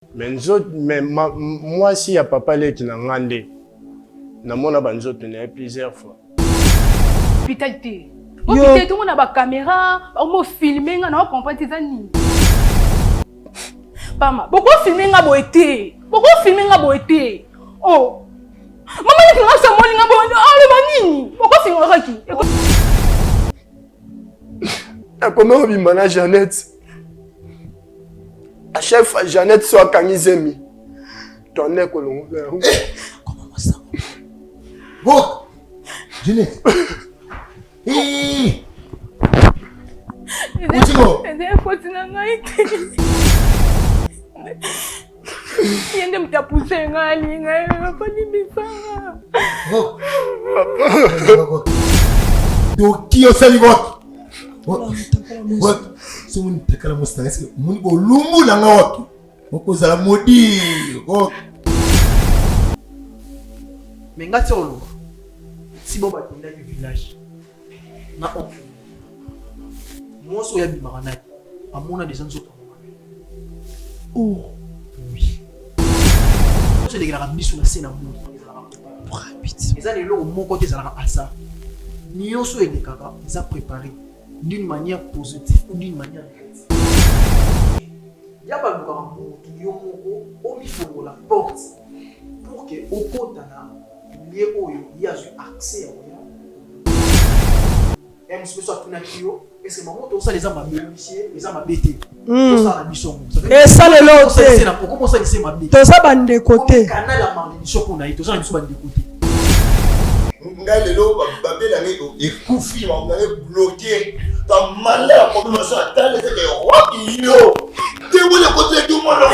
Mais moi, si ya papa là qui n'a ngandé, na mona banzo tenait plusieurs fois. Pitalité. Peut-être tout le monde a ba caméra, on filmer, on a comprendre ça ni. Pama, beaucoup filmer nga boité. Beaucoup filmer nga boité. Oh. Maman dit que ça moi nga boité. Ah le banini. Beaucoup filmer nga qui. Comment on bimana Jeannette? À chaque fois Jeannette soit kangizemi. Ton nez colon. Comment ça? Bon. Jeannette. Yende mtapuze ngali ngai ngafani misanga. Doki osali watu. Watu. So muni takala mustanga eske muni bo lumbu na watu. Mokoza la modi. Mengati olo. Si bo batinda du village. Na oncle. Moi so ya bimarana. Amona des gens autres. Oh. Oui. Je les garde mis sur la scène à moi. Ils allaient là au mon côté ça à ça. Nioso et les kaka, ils ont préparé d'une manière positive ou d'une manière négative. Il y a pas de grand qui ont mis sur la porte pour que au côté lié au il y a eu accès à et on se soit tunakio est-ce que maman tout ça les a bénéficié les a bêté tout ça la mission et ça le lot c'est là comment ça c'est ma bêté tout ça bande côté canal la malédiction qu'on a eu tout ça ils sont bande côté ngai lelo babela ngai ekufi ngai bloqué ta malheur pour nous ça ta les que roki yo te wole côté tout monde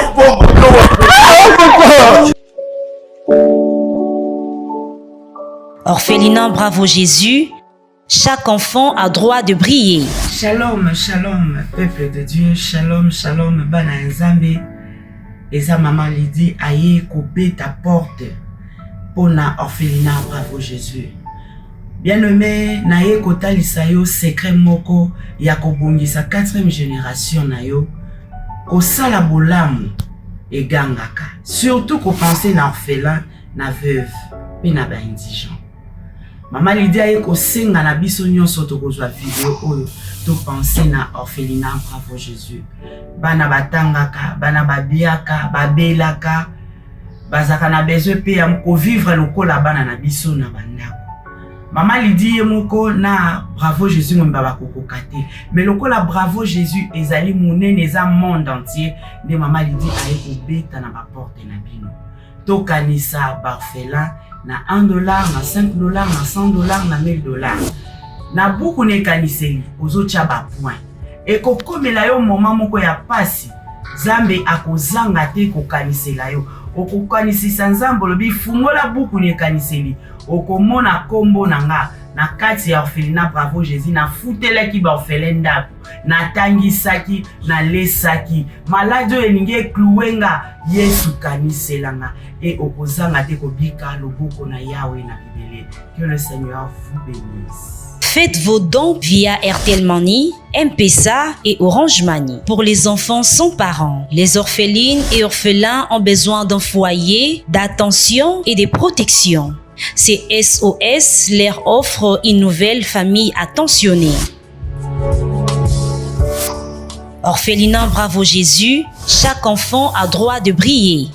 Orphelinat Bravo Jésus, chaque enfant a droit de briller. Shalom, shalom, peuple de Dieu, shalom, shalom, bana nzambe. Eza maman Lydie aye kobe ta porte pour na Orphelinat Bravo Jésus. Bien-aimé, na ye kotalisa yo secret moko ya kobongisa 4e génération na yo kosala bolamu egangaka. Surtout ko penser na orphelin, na veuve, pe na ba indigent. Maman Lydie aye kosenga na biso nyonso tokozwa video oyo to penser na Orphelinat Bravo Jésus. Bana batangaka, bana babiaka, babelaka, bazaka na besoin pe ya ko vivre lokola bana na biso na bandako. Maman Lydie moko na Bravo Jésus ngomba bakokoka te. Mais lokola Bravo Jésus ezali monene eza monde entier, de Maman Lydie aye kobeta na ba porte na bino. Tokanisa barfelin na $1, na $5, na $100, na $1000. Na buku ne kaniseli ozocha ba point. E kokomela yo moment moko ya pasi. Zambe akozanga te kokanisela yo. Okokanisisa nzambo lobi fungola buku ne kaniseli. Okomona kombo nanga na kati ya Orphelinat Bravo Jésus na futelaki ba orphelin ndako na tangisaki na lesaki malade elingi kluwenga Yesu kaniselanga et okozanga te kobika loboko na Yahweh na bibele. Que le Seigneur vous bénisse. Faites vos dons via RTL Money, M-Pesa et Orange Money. Pour les enfants sans parents, les orphelines et orphelins ont besoin d'un foyer, d'attention et de protection. Ces SOS leur offre une nouvelle famille attentionnée. Orphelinat Bravo Jésus, chaque enfant a droit de briller.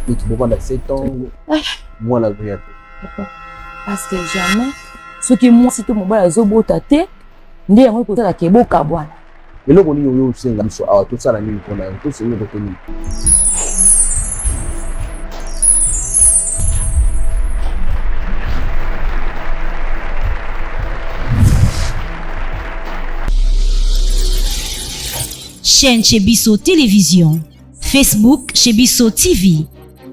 Tu peux prendre 7 ans, moi la vie. Parce que jamais, ce qui moi, si tout mon bas, les obos tâtés, n'y a rien que ça, la kebo kabouane. Et là, on y a aussi un garçon, tout ça, la nuit, on a tout, c'est une retenue. Chaîne chez Bisso Télévision, Facebook chez Bisso TV,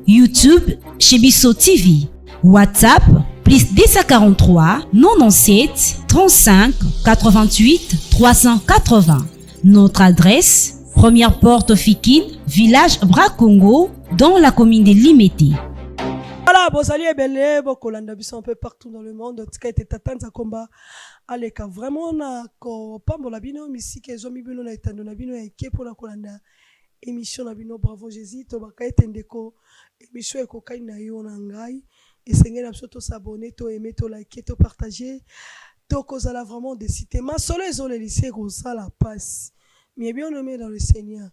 YouTube chez Bisso TV, WhatsApp Plus 243 97 35 88 380. Notre adresse, première porte Fikine, village Bracongo, dans la commune de Limete. Voilà, bozali ebele bokolanda biso un peu partout dans le monde. Tika ete tatanza komba aleka vraiment na ko pambola bino misike ezomi bino na etando na bino ya eke mpona kolanda émission na bino Bravo Jésus to baka ete ndeko émission ekokai na yo na ngai esengeli na biso tosabone to aime to like to partager to kozala vraiment de cité masolo ezolelisa ekozala pasi mais bien nommé dans le Seigneur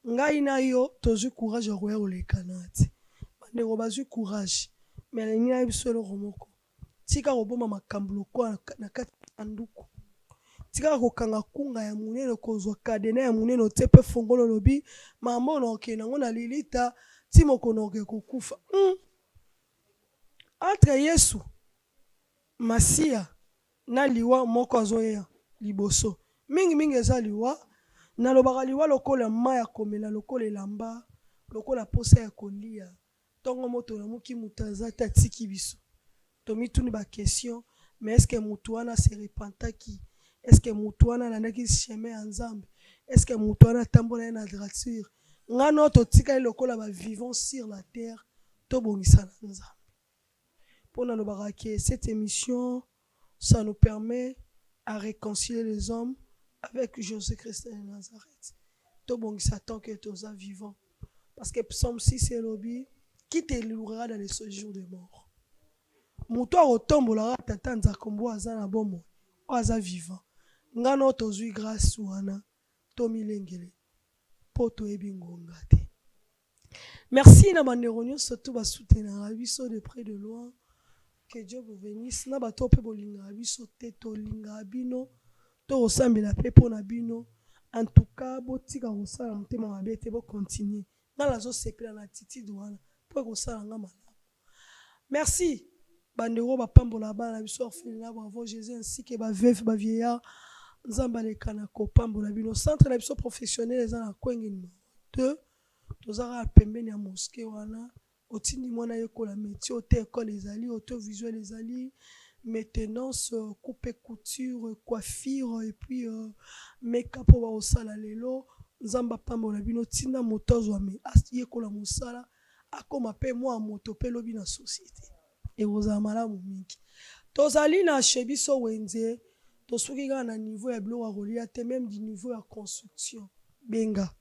ngai na yo tozwi courage ya koya koleka na te ndeko bazwi courage mais alingi na biso eloko moko tika koboma makambo lokola na kati ya nduku tika kokanga kunga ya munene kozwa kadena ya munene otie mpe fongolo lobi mambo naokende nango na lilita ti moko naoke kokufa entre Yesu Masia na liwa moko azoya liboso mingi eza liwa nalobaka liwa lokola mai ya komela lokola elamba lokola posa ya kolia tongo moto na muki mutaza tatiki biso tomituni ba question mais est-ce que mutu wana se repentaki est-ce que mutu wana nandaki chemin ya Nzambe est-ce que mutu wana tambola na droiture ngano totika lokola ba vivant sur la terre to bongisa na Nzambe pona lobaka que cette émission ça nous permet à réconcilier les hommes avec Jésus-Christ de Nazareth to bongisa tant que toza vivant parce que psaume 6 c'est lobby qui te louera dans les séjours de mort. Moutoir au tombeau la tata nzakombo azana bomo aza vivant. Ngano tozui grâce wana to milengele poto ebingonga te. Merci na banderonyo surtout ba soutenir biso de près de loin. Que Dieu vous bénisse na bato pe bolinga biso te to linga bino to osambela pe pona bino. En tout cas botika osala mutema mabe te bo continuer. Na la zo sepela na titi douana. Merci. Bandero ba pambola ba na biso orphelinat Bravo Jésus ainsi que ba veuf ba vieillard nzamba le kana ko pambola bino centre na biso professionnel eza na kwengeni 2 tozara pembeni ya mosquée wana otindi mwana yekola métier ote école ezali auto visuel ezali maintenance coupe couture coiffure et puis make-up ba osala lelo nzamba pambola bino tinda motozo ame yekola mosala akoma pe moi moto pe lobi na société et ozala malamu mingi tozali na chebiso wenze tosuki kaka na niveau ya biloko ya kolia te même du niveau ya construction benga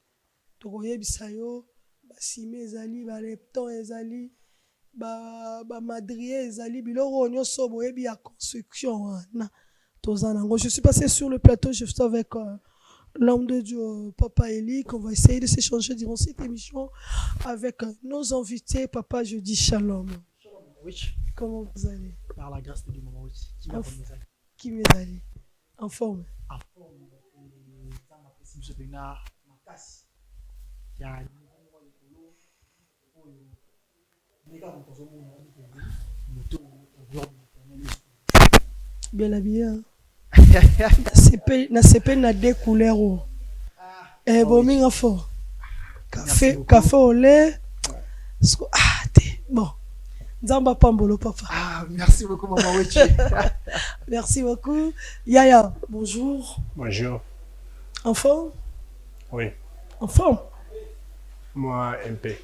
tokoyebisa yo basime ezali balepton ezali bamadrier ezali biloko nyonso boyebi ya construction wana toza nango. Je suis passé sur le plateau, je suis avec l'homme de Dieu, Papa Eli, qu'on va essayer de s'échanger durant cette émission avec nos invités. Papa, je dis shalom. Shalom, oui. Comment vous allez? Par la grâce de Dieu, maman, oui. Qui m'est allé? En forme? En forme. Dans ma possible, je vais na casse. Il y a bien habillé, hein? Na CP na deux couleurs. Eh, bon, minga fort. Café au lait. Ah, bon. Nzamba Pambolo, papa. Ah, merci beaucoup, maman Wechi. Merci beaucoup. Yaya, bonjour. Bonjour. En forme? Oui. En forme? Moi, MP.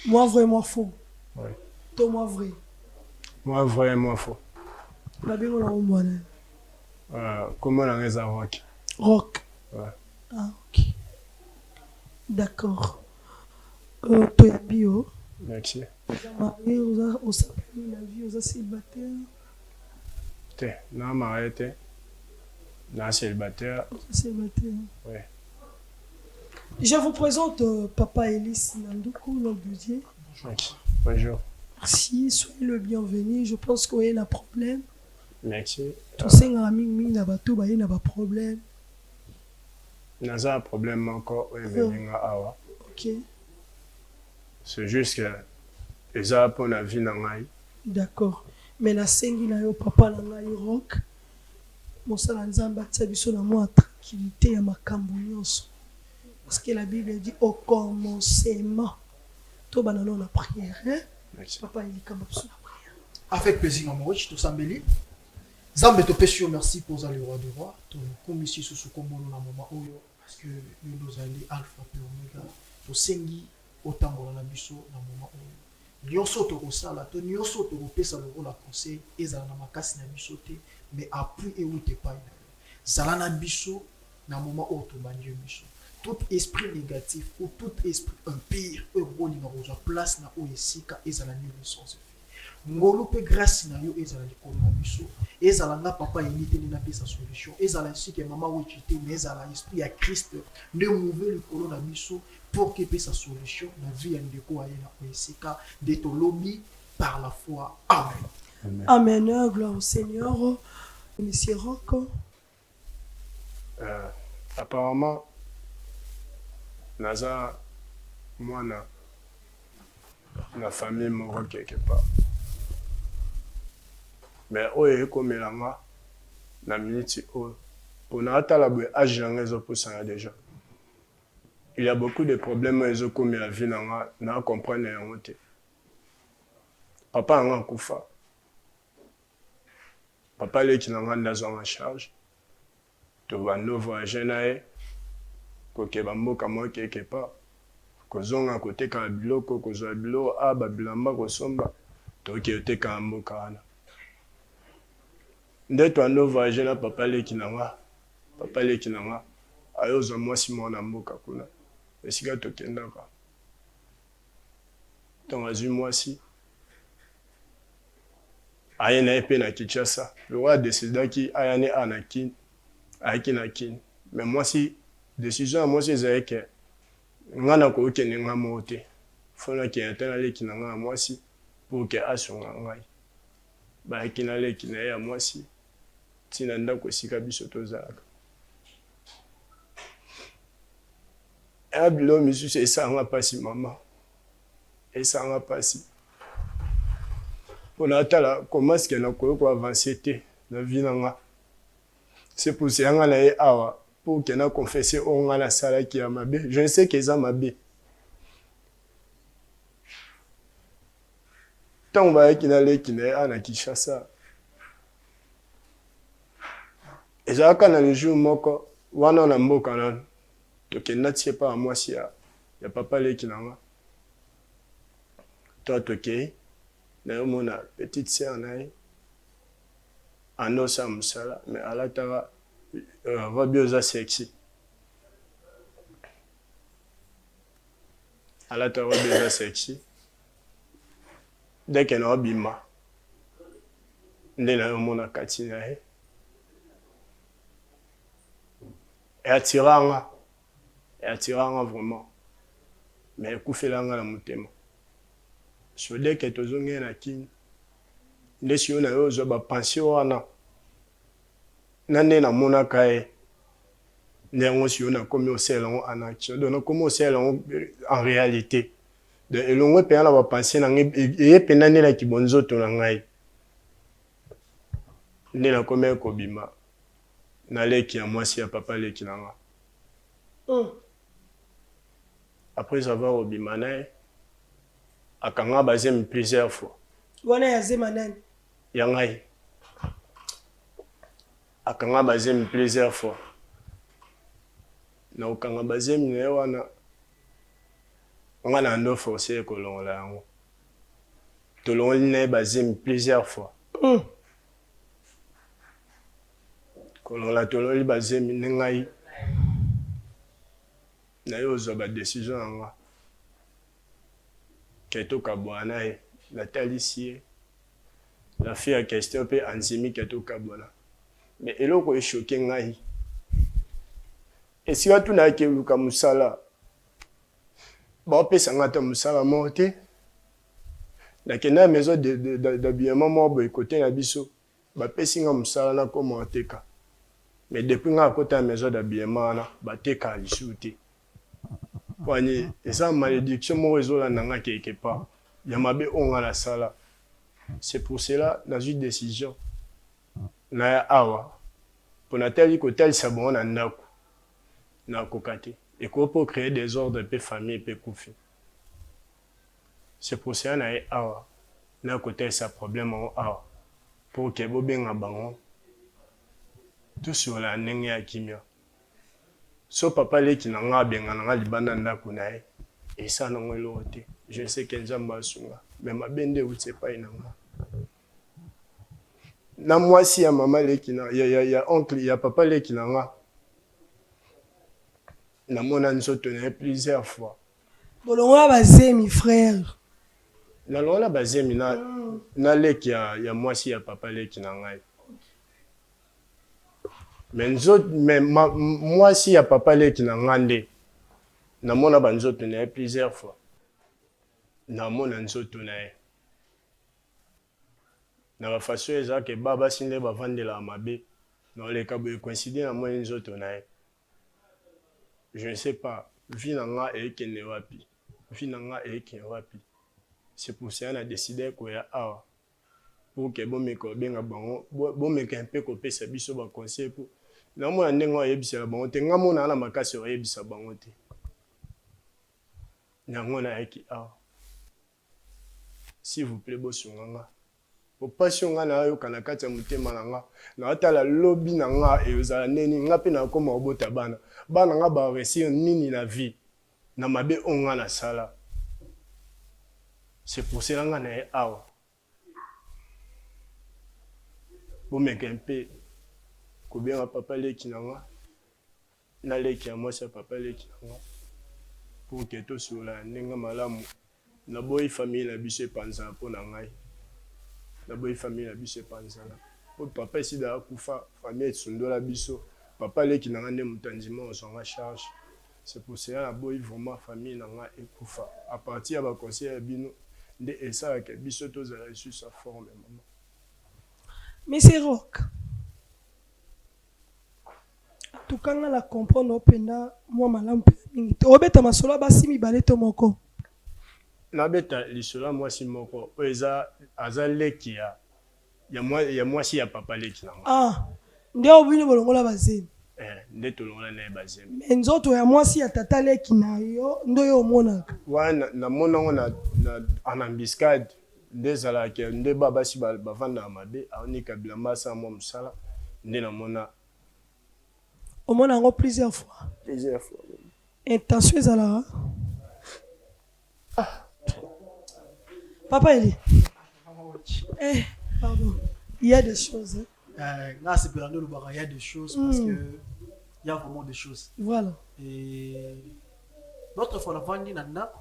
Moi, vrai, moi, faux. Oui. Toi, moi, vrai. Moi, vrai, moi, faux. La bien, on a un bon. Comment on a rock? Rock. Ouais. Ah, ok. D'accord. Toi, bio. Merci. Marié, on s'appelle la vie, on a célibataire. T'es, non, m'arrête. Non, célibataire. Célibataire. Oui. Je vous présente Papa Elis Nandoukou, l'homme de Dieu. Bonjour. Bonjour. Merci, soyez le bienvenu. Je pense qu'il y a un problème. Merci. Tous ces amis, il y a un problème. Il y a un problème encore. Ok. C'est juste que les gens pour la vie dans la vie. D'accord. Mais la scène, il y a papa dans la rock. Mon salanzamba, ça biso na moi tranquillité ya makambo nyonso. Parce que la Bible dit au commencement. To banano na prière, hein? Merci. Papa il est comme sur la prière. Avec plaisir, mon riche, tout s'embellit. Zambe te pêche, merci pour le roi du roi. Ton comme ici, sous ce combo, dans le moment où, parce que nous allons alpha et oméga. Ton sengi, autant dans la biso, dans le moment où. Nyonso to kosala, to nyonso to kopesa le rôle à conseil, et zala na makasi na biso te, mais appui et où te paye. Zala na biso, dans le moment où to bandieu biso. Tout esprit négatif ou tout esprit impire, eux, bon, il y a place na où esika, et zala ni licence. Ngolo pe grâce na yo ezala likolo na biso ezala nga papa yinite na pesa solution ezala ainsi que maman wechite mais ezala esprit ya Christ de mouver likolo na biso pour que pesa solution na vie ya ndeko aye na esika de to lobby par la foi. Amen. Amen. Amen. Gloire au Seigneur. Monsieur Rocco. Apparemment naza mwana na famille moko quelque part. Mais oye komelanga na minute oyo pona atala boye age nanga ezopusana déjà. Il y a beaucoup de problèmes ezokomi la vie nanga na comprendre yango te. Papa anga akufa. Papa leki nanga ndazwa en charge. To bando voyager na ye kokeba mboka mo quelque part. Kozonga koteka biloko kozwa biloko aba bilamba kosomba toke oteka mboka wana. Nde to ando voyager na papa leki nanga ayozwa mwasi mwana mboka kuna esika tokendaka ntongo azwi mwasi aye na ye mpe na Kinshasa loko adesidaki aya ne a na Kini ayaki na Kini mais mwasi décision ya mwasi ezali ke nga na kokende nga moko te fo nakende ata na leki na nga ya mwasi pour ke asunga ngai bayaki na leki na ye ya mwasi ntina ndako esika biso tozalaka eya bilo misusu esalanga mpasi mama esalanga mpasi mpona atala komaske na koyo koavanse te na vie na nga c'est pour ça yanga na ye awa pour ke na confesse oyo nga nasalaki ya mabe je ne sais que eza mabe ntango bayaki na leki na ye a na Kinshasa ezalaka na le jour moko wana na mboka nano tokenda tie pa mwasi ya papa leki nanga to tokei na yo mona petite sœur na ye anosa musala mais alataka robe oza sexy alataka robe oza sexy deke na obima nde na yo mona kati na ye eatiranga vraiment mais ekufelanga na motema so deke tozongi na Kini nde siyo na yo ozwa bapension wana na nde namonaka ye nde yango siyo nakomi osala yango en action donc nakomi osala yango en réalité donc elongo mpenza na bapension nanga eye mpenza nde na kibonzoto na ngai nde nakomi kobima na leki ya mwasi ya papa leki nanga après avoir obima na ye akanga bazemi plusieurs fois wana ya zema nani ya ngai akanga bazemi plusieurs fois na okanga bazemi na ye wana nga na ndo forcé kolongola yango tolongoli na ye bazemi plusieurs fois kolongola tolongoli bazemi ne ngai na ye ozwa badécision na nga ke tokabwana na ye natalisi ye la fille ya question mpe anzimi ke tokabwana mais eloko eshoke ngai esika tunayaki eluka mosala baopesanga ata mosala moko te nakenda ya maison d'habillement moko boye kote na biso bapesi nga mosala nakoma oteka mais depuis nga akota ya maison d'habillement wana bateka lisusu te wani eza malédiction moko ezolanda nga quelque part ya mabe oyo nga nasala c'est pour cela nazwi décision na ya awa mpona tali kotalisa bongo na ndako nakoka te ekoki mpo créer des ordres mpe famille mpe kufi c'est pour cela na ye awa na côté sa problème en a pour que bobenga bango tout sur la ndenge ya kimia so papa leki na nga benga na nga libanda ndako na ye et ça non elote je sais que nzamba sunga mais mabende utse pa ina nga na mwasi ya mama leki na ya oncle ya papa leki na nga na mona nzoto na plusieurs fois bolongola bazemi frère na lola bazemi na leki ya mwasi ya papa leki na ngai mais mwasi ya papa leki na ngande na mona banzoto na plusieurs fois na mona nzoto na ye na ba façon eza ke baba sinde bavandela mabe na oleka boye coïncider na mona nzoto na ye je ne sais pas vie na nga ekende wapi vie na nga ekende wapi c'est pour ça na décidé ko ya awa pour que bomeko benga bango bomeka un peu kopesa biso ba conseil pour na mona ndenge oyebisa bango te nga mona na makasi oyebisa bango te nango na eki awa s'il vous plaît bosunga nga opasi nga na yoka na kati ya motema na nga na atala lobi na nga ezala neni nga mpe na koma obota bana nga ba réussir nini na vie na mabe onga na sala c'est pour cela nga na ye awa bomeka mpe kobenga papa leki na nga na leki ya mwasi ya papa leki na nga pour ke tosola ndenge malamu naboyi famille na biso epanzana mpo na ngai naboyi famille na biso epanzana po papa esida akufa famille esundola biso papa leki na nga nde moto andima ozwanga charge c'est pour cela naboyi vraiment famille na nga ekufa à partir ya baconseil ya bino nde esalaka biso tozala lisusu ya forme mama Monsieur Rock tukanga la comprendre openda mwa malamu pe mingi te obeta masolo basi mibale to moko nabeta lisolo mwasi moko oyo eza aza leki ya mwasi ya papa leki nango nde obini bolongola bazemi nde tolongola na ye bazemi me nzoto ya mwasi ya tata leki na yo nde oyo omonaka wana namonango en embuscade nde ezalaka nde babasi bavandaka mabe aonika bilamba asala mwa mosala nde namona omona yango plusieurs fois intention ezalaka papa Eli pardon il y a des choses là c'est pour le bar il y a des choses parce que il y a vraiment des choses voilà et l'autre fois la vandi nanda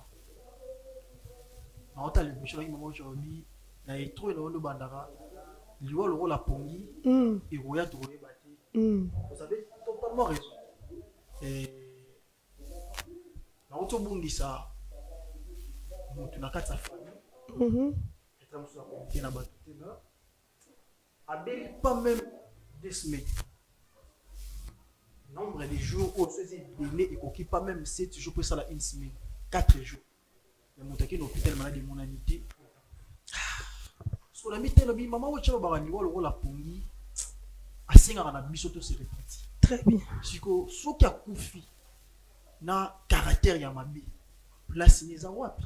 na hôtel le monsieur qui m'a aujourd'hui na etro le bandara liwa le la pongi et roya trouvé bâti vous avez totalement raison et na auto bundi ça mutu na kati sa famille pas même 2 semaines. Nombre de jours où c'est donné et qu'on pas même 7 jours pour ça la 1 semaine, 4 jours. Le montaki dans l'hôpital malade de mon amitié. Sur la mité le maman ou chaba barani ou le la pongi a singa na biso to se répéter. Très bien. Siko soki a kufi na caractère ya mabi. Place ni za wapi?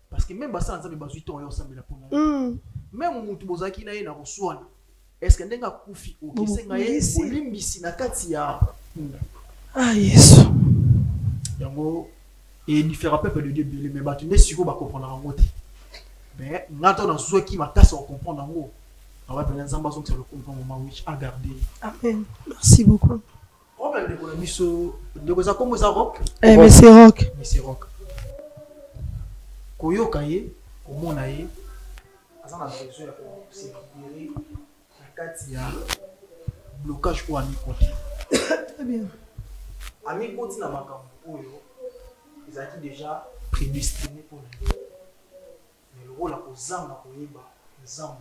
Parce que même basa nzambe bazwi to yo sambela pona. Même mutu bozaki na ye na koswana. Est-ce que ndenga kufi okisenga ye olimbisi na kati ya Yesu. Yango et différents peuples de Dieu mais batu ne siko ba comprendre ngo te. Mais ngato na soki makasi o comprendre ngo. On va prendre nzamba so que le comprendre moment which a garder. Amen. Merci beaucoup. Problème de la miso de ko za comme ça rock. Monsieur Rock. Monsieur Rock. Koyoka ye, komona ye. Azana besoin ya ko se libérer na kati ya blocage ko ami côté. Très bien. Ami côté na makambo oyo ezaki déjà prédestiné pour lui. Mais le rôle à kozanga koyeba nzambe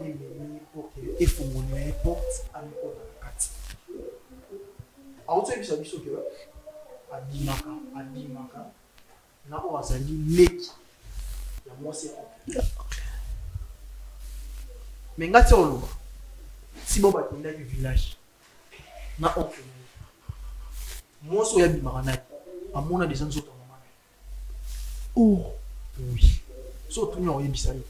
ni mimi pour que efungone porte ami côté na kati. Auto bisa biso ke adimaka na o azali leki ya mwasi mais ngati oloba si bo bakendaki village na oncle mwasi oyo abimaka naye amona deja nzoto mama oui so otuni oyebisa ye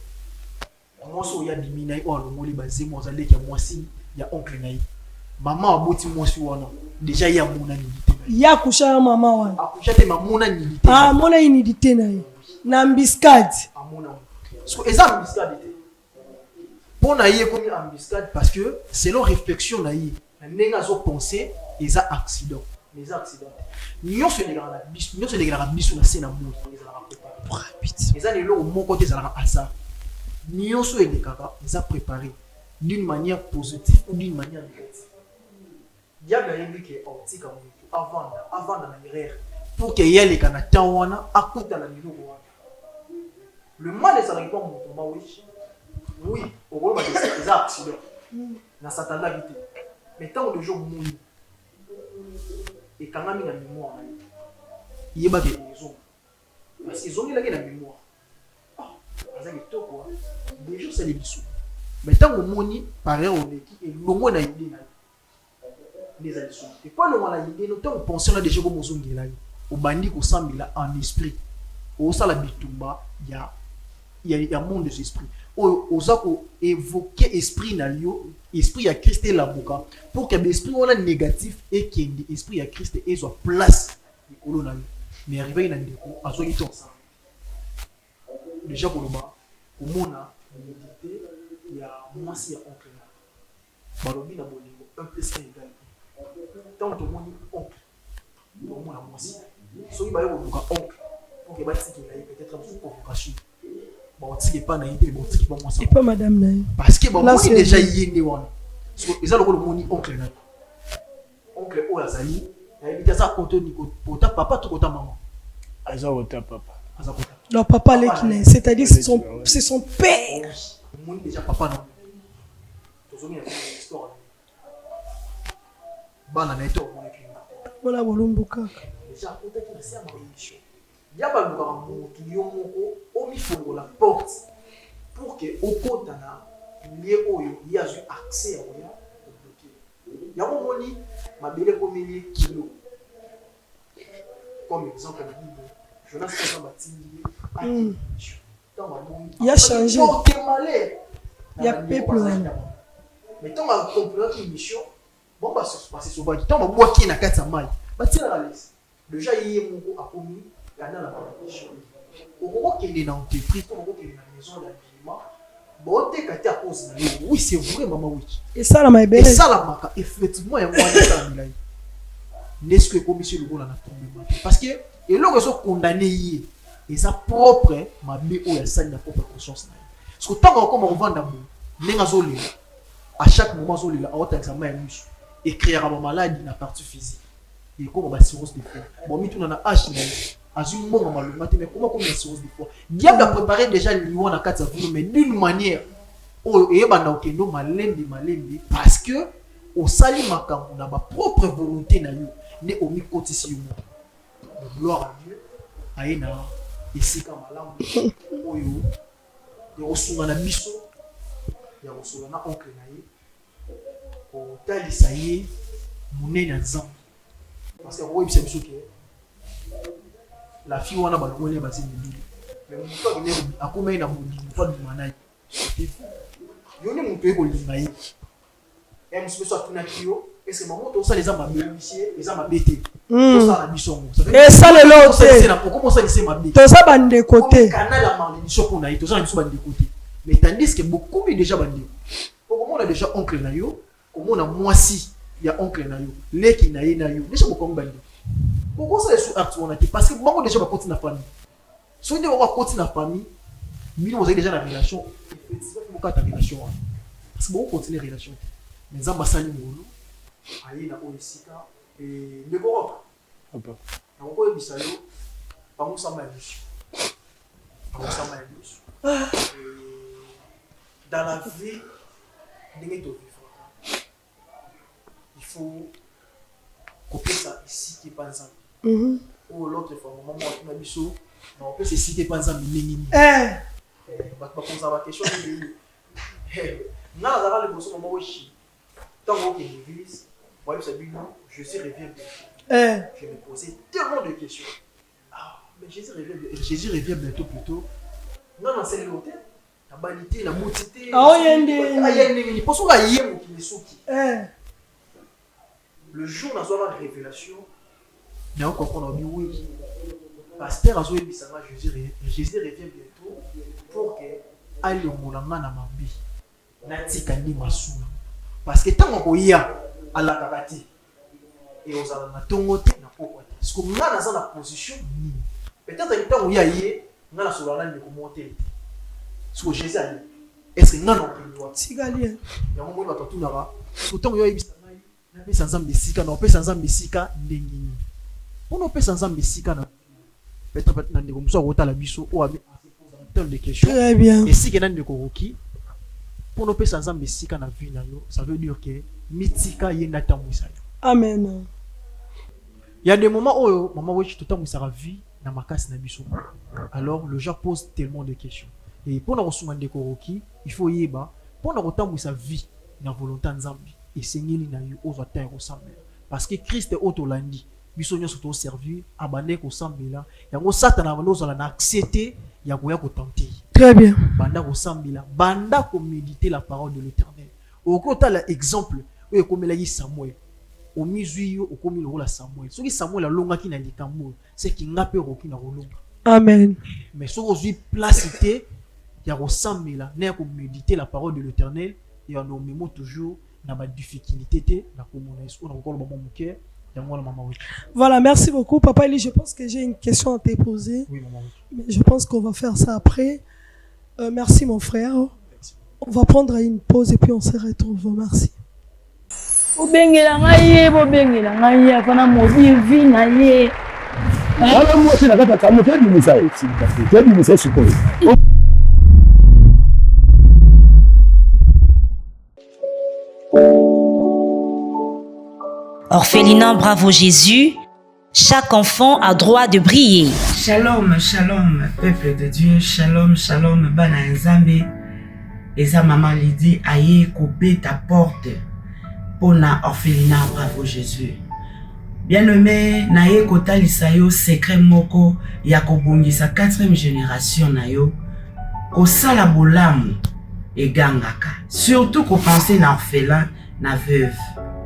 Moi, il y a des minais, on a basé, moi, il y a moi aussi, il y a oncle naï. Maman a boti moi aussi, déjà il y a mon anidité. Il y a couché à maman wana. Accouché de mon anidité. Ah, mon anidité naï. Nambiscade. Ah, mon anidité. Et ça, ambiscade. Pour naïe comme ambiscade parce que selon réflexion naïe, n'a pas pensé et ça accident. Les accidents. Nous se dégrade bis na scène amour. Les années là au mon côté ça la hasard. Nous se dégrade, ils a préparé d'une manière positive ou d'une manière négative. Diable a dit que optique avant dans l'erreur pour qu'il y ait les canatans wana à côté de la niveau. Le mal est ça répond mon combat oui au rôle des accidents na satan la vite mais tant de jours mon et quand même la mémoire il y a pas de raison parce qu'ils ont la mémoire ah ça c'est tout quoi des jours c'est les bisous mais tant que moni pareil on est qui et longo na idée na les additions et pas longo na idée nous tant penser là déjà comme ozongi là au bandi ko sambila en esprit au sala bitumba il y a monde des esprits aux évoquer esprit na lio esprit à Christ et la boka pour que l'esprit wala négatif et que l'esprit à Christ et soit place du colonel mais arrivé na ndeko azo yito ça déjà pour le bas au mona méditer il y a moi si oncle là balobi na bolingo 1 + 1 égale tant to moni oncle pour moi moi si so il ba yo boka oncle pour que ba tiki là peut-être une convocation bon tiki pas na idée bon tiki pas moi ça et pas madame naï parce que bon moni déjà yende wana so ils a le moni oncle là oncle o azali na ibita ça contenu pota papa to kota maman Azawota papa. Azakota. Non, papa l'équiné, c'est-à-dire c'est son père. Mon déjà papa non. Tozongi na histoire. Bana na eto mon équiné. Voilà bolombo kaka. Déjà on t'a qui na c'est ma mission. Ya ba luka mutu yo moko o mi fongo la porte pour que au kota na lié oyo il y a eu accès à oya bloquer. Ya mo moni mabele ko mili kilo. Comme exemple la Bible. Jonas il a changé. Il y a peuple. Mais tant que comprendre une mission, bon bah c'est souvent tant que moi qui n'a qu'à sa maille, bah tiens la liste. Déjà il y a mon go a commis dans la mission. Au moment qu'il est dans l'entreprise, au moment qu'il est dans la maison d'habillement, bon t'es qu'à à cause de lui. Oui c'est vrai maman oui. Et ça la ma belle. Et ça la marque effectivement il y a moins de temps là. N'est-ce que commission le go là n'a tombé parce que et là, ils sont condamnés. Et ça propre, ma mère, ou elle sait la propre conscience. Parce que tant qu'on vend d'amour, à chaque moment, on a un examen et créer ma maladie dans la partie physique. Et comme on va cirrhose des foies. Bon, mais tout on a H, à un moment, on va le matin, mais comment on a cirrhose des foies? Diable a préparé déjà le lion à 4 mais d'une manière, on est malende, parce que au sali makam, on a ma propre volonté, n'est au mi-côté si gloire à Dieu aina ici comme malamu oyo ya osunga na biso ya osunga na oncle naye o talisa ye munene nzambe parce que oyo biso ke la fille wana balongole basi ndili mais muto akene akoma ina mundili fa du manai yoni muto eko linga ye et muso so atuna kiyo est-ce que maman tout ça les a mabélicier les a mabété tout ça la mission et ça le lot c'est la comment ça c'est mabété tout ça bande côté canal la malédiction qu'on a eu tout ça ils sont bande côté mais tandis que beaucoup mais déjà bande comment on a déjà oncle nayo comment on a moi si il y a oncle nayo leki nayo déjà beaucoup bande pourquoi ça est sous acte on a été parce que beaucoup déjà va continuer la famille si on dit on va continuer la famille mais vous avez déjà la relation effectivement beaucoup ta relation parce que beaucoup continuer la relation mais ça basali ngolo ayi na oisika et le bon papa na ko ebisa yo pango sama yesu dans la vie ndenge to vivre il faut copier ça ici qui pas ensemble ou l'autre fois maman na biso na on peut se citer pas ensemble mingi ba poser la question na za le bosso maman weshi tant que l'église moi, Jésus revient. Je me posais tellement de questions. Ah, mais Jésus revient bientôt plutôt. Non, c'est l'hôtel. na banité na motité Aoyende. ni poso ga yemo ki nesoki le jour na zola révélation na comprendre bi oui pasteur azo ebisanga Jésus revient bientôt pour que aille monanga na mabi na tika ni masuna parce que tant ko ya ala kakati et aux ala na tongo te na poko te parce que nga na za na position ni peut-être que tant ko ya yé nga na solana ni ko monter parce que Jésus a dit est-ce que nga non plus Tigalien ya mo ba tatu na ba autant yo ebisanga na pesa nzambe sika na pesa nzambe sika ndengini on pesa nzambe sika na peut-être na ndeko muso ko tala biso o abi tant de questions très bien et si que na ndeko roki pour nos pesa nzambe sika na vie na yo ça veut dire que mitika yenda tamwisa yo amen. il y a des moments où maman oui tout tamwisa la vie na makasi na biso alors le gens pose tellement de questions et pour na resuma ndeko roki il faut yeba pour na tamwisa vie na volonté nzambe et sengeli na yo ozo ta ressemble parce que Christ est autolandi biso nyo soto servir abane ko sambela yango satana balozo la na accepter ya koya ko tenter très bien banda ko sambela banda ko méditer la parole de l'Éternel okota la exemple oyo komela yi Samuel o mizui yo okomi lo la Samuel soki Samuel alonga ki na likambo c'est ki ngape roki na rolonga amen mais so ozui placité ya ko sambela na ko méditer la parole de l'Éternel et on memo toujours na ba difficulté te na ko mona eso na ko lo ba moke. Voilà, merci beaucoup. Papa Eli, je pense que j'ai une question à te poser. Oui, maman. Mais je pense qu'on va faire ça après. Merci, mon frère. Merci. On va prendre une pause et puis on se retrouve. Merci. Orphelinat Bravo Jésus, chaque enfant a droit de briller. Shalom, shalom, peuple de Dieu, shalom, shalom, bana nzambe. Eza maman Lydie aye couper ta porte pour na orphelinat Bravo Jésus. Bien-aimé, na ye kotalisa yo secret moko ya kobongisa 4e génération na yo kosala bolamu egangaka. Surtout ko penser na orphelin, na veuve,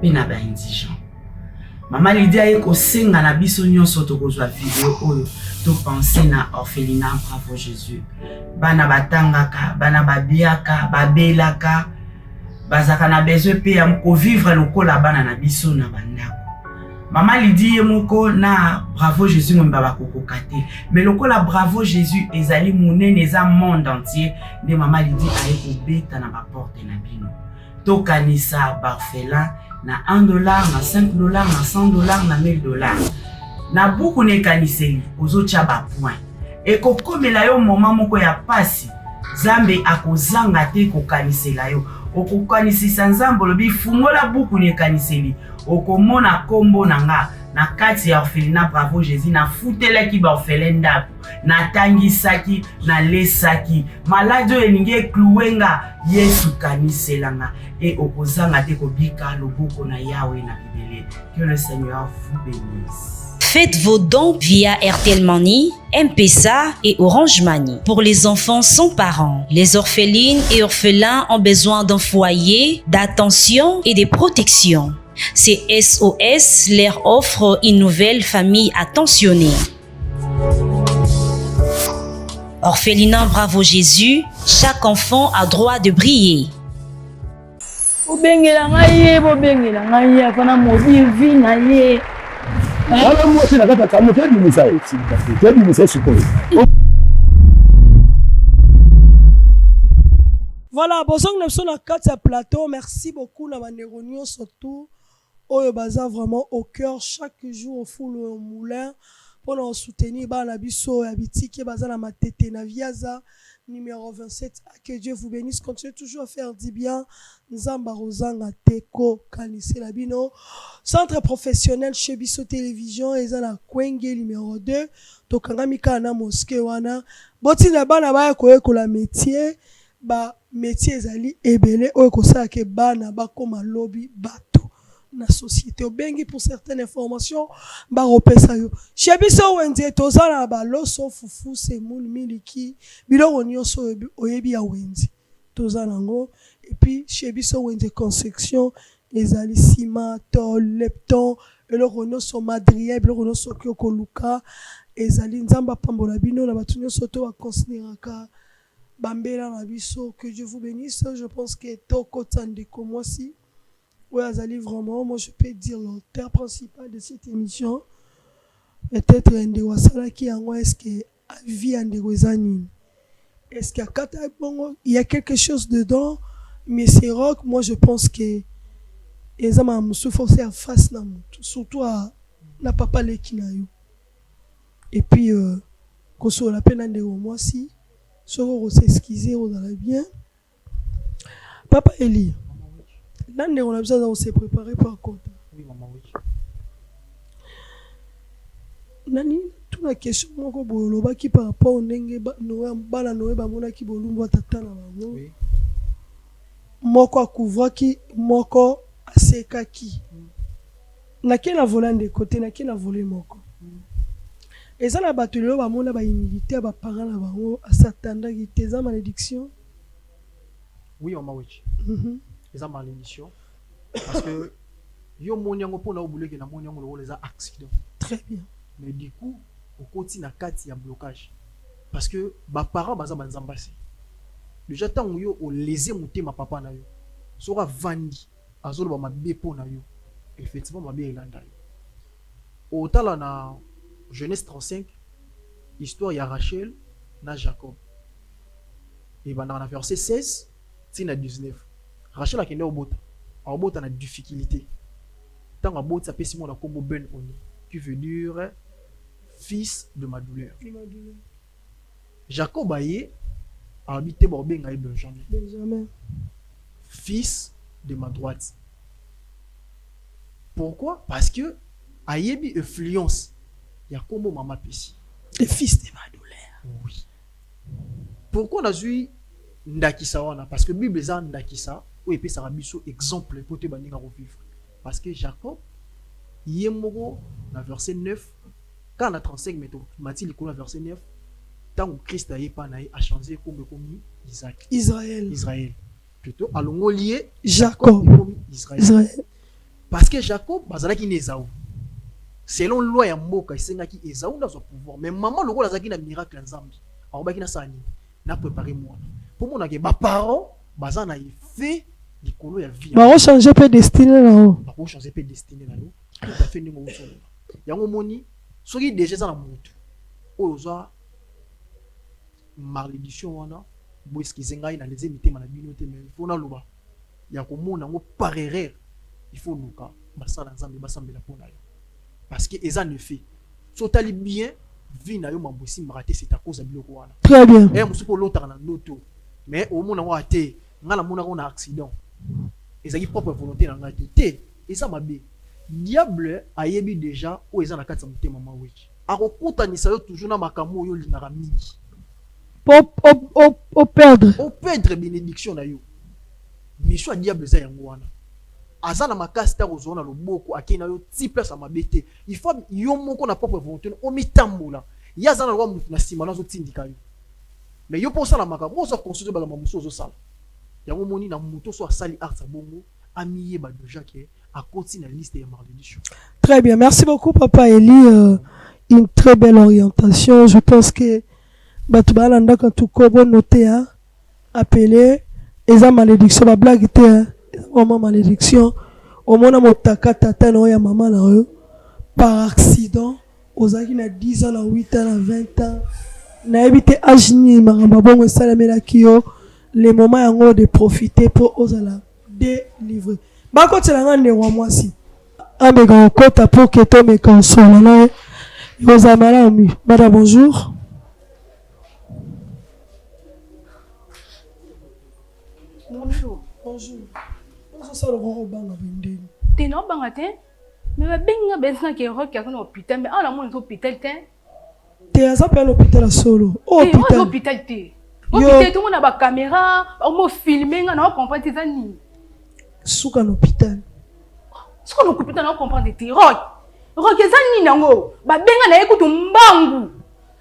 pe na ba indigent. Maman Lydie aye kosenga na biso nyonso tokozwa video oyo to penser na orphelinat Bravo Jésus. Bana batangaka, bana babiaka, babelaka, bazaka na besoin pe ya ko vivre lokola bana na biso na bandako. Maman Lydie moko na Bravo Jésus mwemba bakokoka te. Mais lokola Bravo Jésus ezali monene eza monde entier, nde Maman Lydie aye kobeta na ba porte na bino. Tokanisa barfelin na $1, na $5, na $100, na $1000. Na buku ne kaniseli ozocha ba point. E kokomela yo moment moko ya pasi. Zambe akozanga te kokanisela yo. Okokanisisa nzambe lobi fungola buku ne kaniseli. Okomona kombo nanga na kati ya orphelinat Bravo Jésus na futelaki ba orphelin ndako na tangisaki na lesaki malade elingi kluwenga Yesu kaniselanga et okozanga te kobika loboko na Yahweh na bibele. Que le Seigneur vous bénisse. Faites vos dons via RTL Money, M-Pesa et Orange Money. Pour les enfants sans parents, les orphelines et orphelins ont besoin d'un foyer, d'attention et de protection. Ces SOS leur offre une nouvelle famille attentionnée. Orphelinat Bravo Jésus, chaque enfant a droit de briller. Voilà, bonsoir, nous sommes à 4 plateau. Merci beaucoup, Namanéronion, surtout. Oyo baza vraiment au cœur chaque jour au foule au moulin pour nous soutenir ba na biso ya bitiki baza na matete na viaza numéro 27. Que Dieu vous bénisse, continuez toujours à faire du bien. Nzamba Rozanga Teko Kanise Labino centre professionnel chez Biso Télévision eza na Kwenge numéro 2 tokanga mika na mosquée wana boti na bana ba ko ekola métier ba métier ezali ebele oyo kosala ke bana bakoma lobi bato. na société obengi pour certaines informations baropesa yo chez biso wenze tozala baloso fufu semoule miliki biloko nyonso oyebi ya wenze tozala nango et puis chez biso wenze construction ezali ciment tol lepton eloko nyonso madrier biloko nyonso okoki koluka ezali nzambe apambola bino na bato nyonso to baconsidéraka bambela na biso. Que Dieu vous bénisse. Je pense que toko tandeko mwasi ouais azali vraiment, moi je peux dire l'auteur principal de cette émission peut-être ndeko asalaki yango. Est-ce que vie ndeko eza nini, est-ce qu'il y a kata bongo, il y a quelque chose dedans, mais c'est rock. Moi je pense que eza ma musu forcé à face na mutu surtout à na papa leki na yo. Et puis koso la peine ndeko mwasi soko ko s'excuser on a bien papa Eli. Là, on a besoin de se préparer par contre. Oui, maman, oui. Nani, toute la question, moi, qui par rapport au Nenge, Bala Noé, Bamona, qui bolumbo tata na bango. Oui. Moko couvre qui, moko aseka qui. Na qui na volé de côté, na qui na volé moko. Et ça, la bataille, Bamona, ba humilité, ba parents, la bango, à s'attendre, qui tes malédiction. Oui, maman, oui. Les malédiction parce que yo monyango pona obule ke na monyango lo les accidents. Très bien. Mais du coup au continue na kati ya blocage parce que ba parents baza banzambasi déjà tant yo o léser motema papa na yo sora vandi azolo ba mabe pona yo effectivement mabe elanda yo au tala na Genèse 35 histoire ya Rachel na Jacob et ben dans la verset 16 tina 19 Rachel a kende obota na difficulté. Tant abota ça peut si mon akombo ben oni qui veut dire fils de ma douleur. Jacob aye a habité Borbenga et Benjamin. Fils de ma droite. Pourquoi? Parce que ayebi influence ya kombo mama pesi. Le fils de ma douleur. Oui. Pourquoi on a eu ndakisa wana? Parce que Bible est ndakisa. Et puis ça a biso exemple pour te baninga revivre parce que Jacob yemoko na verset 9 quand na 35 métaux Mathilde ko na verset 9 tant que Christ a changé comme Isaac Israël plutôt alongo lié Jacob Israël parce que Jacob bazalaki ne Esaü selon loi ya mboka isengaki Esaü na son pouvoir mais maman loko lazaki na miracle nzambi akobaki na sani na préparer moi pour mon ke ba parents bazana fait likolo ya vie ba changer peu destiné là haut ba changer peu destiné là haut tout à fait ndingo so yango moni soki déjà za na mutu oza malédiction wana bo eskize ngai na les mitema na bino te mais faut na loba ya ko mona ngo par erreur il faut luka basala nzambe basambela pona yo parce que eza ne fait so tali bien vie na yo mambosi maraté c'est à cause de biloko wana très bien et musuko lota na ndoto mais au mona wa te ngala mona ko na accident ezaki propre volonté na ngati te eza mabe diable ayebi déjà o eza na kati ya motema mama wiki akokutanisa yo toujours na makambo yo lingaka mingi perdre bénédiction na yo mission ya diable eza yango wana aza na makasi ta kozona loboko akena yo ti place ya mabe te il faut yo moko na propre volonté o mitambola yaza na lwa mutu na sima na zo tindika yo mais yo posa la makambo so construire ba mamuso zo sala yango moni na muto so asali art bongo amiye ba déjà que à continuer la liste de malédiction. Très bien, merci beaucoup papa Eli, une très belle orientation. Je pense que Batubalanda quand tout kobo noté hein appelé eza malédiction ba blague était vraiment malédiction au mona motaka tata no ya maman na eux par accident ozaki na 10 ans na 8 ans na 20 ans na habité agni maramba bongo salamela kio les moments yango de profiter pour ozala délivrer bakotela ngane wa mwasi ambeka kota pour que to me console na yozamala mi madame bonjour. Bonjour. Bonjour. Bonjour ça le gros banga bindeni. T'es non banga te mais ba benga benza ke rock ya kono hôpital mais ala mon hôpital te. T'es à ça l'hôpital solo. Hôpital. Hôpital te. Hôpital tout monde a ba caméra, on me filmer nga na comprendre ça ni. Souka l'hôpital. Ce qu'on occupe dans comprendre des rock. Rock eza ni nango. Ba benga na ekutu mbangu.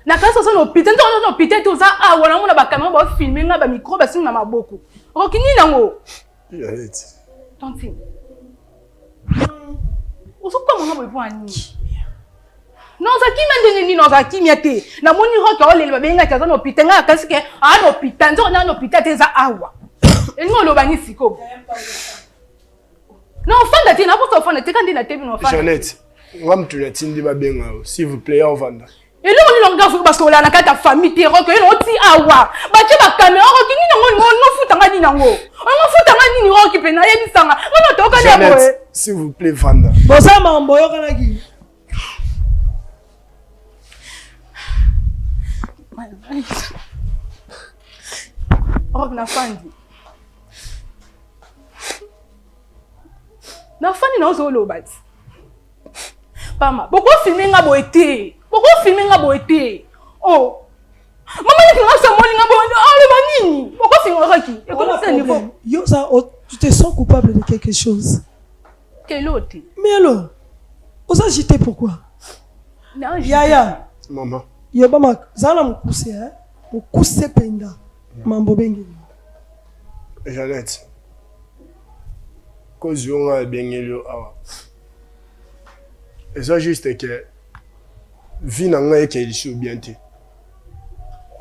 Na kasa so no pite ndo no pite to za wala mona ba caméra ba filmer nga ba micro ba singa maboko. Rock ni nango. Janette. Tanti. Oso kwa mwana boy pour ni. Non ça qui m'a donné non ça qui miate. Na moni rock o le ba benga kaza no pite nga kasi ke no pite ndo na no pite te za awa. Ngo lo bani siko. Non, fan de tina, pour fan de tina, quand tu n'as pas Jeannette, moi, je te dis, s'il vous plaît, au Vanda. Et là, on est parce qu'on a ta famille, tu es recueilli, on t'y a wa. Bah, tu vas caméra, Jeannette, s'il vous plaît, Vanda. Bon, ça m'a envoyé au Kanaki. Oh, na fandi. Na fandi na zo lo bat. Pama, pourquoi filmer nga boité? Pourquoi filmer nga boité? Oh. Maman dit que nga sa moli nga boité. Ah le banini. Pourquoi filmer nga qui? Et comment c'est niveau? Yo ça tu te sens coupable de quelque chose. Quel autre? Mais alors, vous agitez pourquoi? Non, Yaya. Maman. Yo ba ma zala mukuse hein. Mukuse penda. Mambo bengi. Jeannette. Cause on a bien eu et ça juste que vie n'a pas été bien. Tu